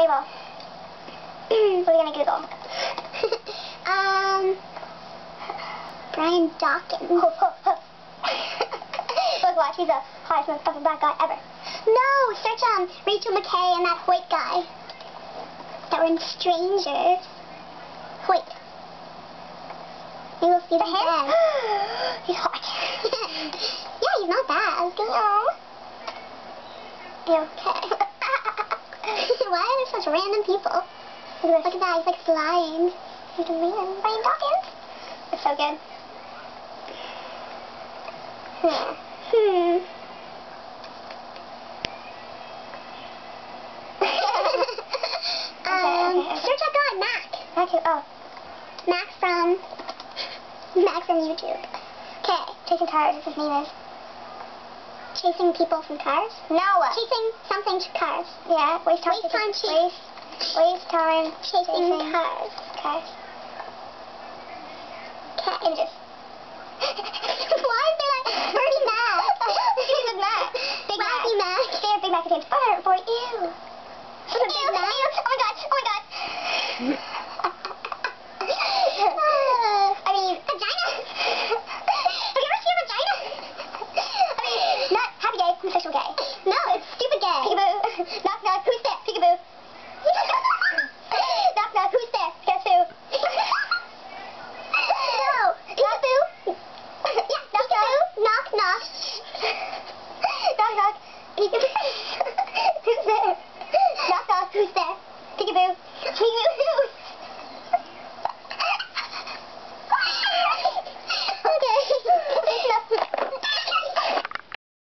Mabel. What are you gonna Google? Brian Dawkins. Look, watch, he's the hottest, most fucking black guy ever. No, search Rachel McKay and that Hoyt guy that were in Stranger. Hoyt. You will see the head. He's hot. Yeah, he's not bad. No. Okay. Why are there such random people? Look at that, he's like flying. He's a man. Brian Dawkins. It's so good. Search that guy, Mac. Mac from YouTube. Okay. Chasing Cars, his name is. Chasing people from cars? No. Chasing something to cars. Yeah, waste time. Waste time. Chasing cars. Cars. Okay. Images. Why is there like Bernie Mac? He's a Mac. Big Wacky Mac. Big Mac contains fire for you. Ew. Oh my god. Oh my god.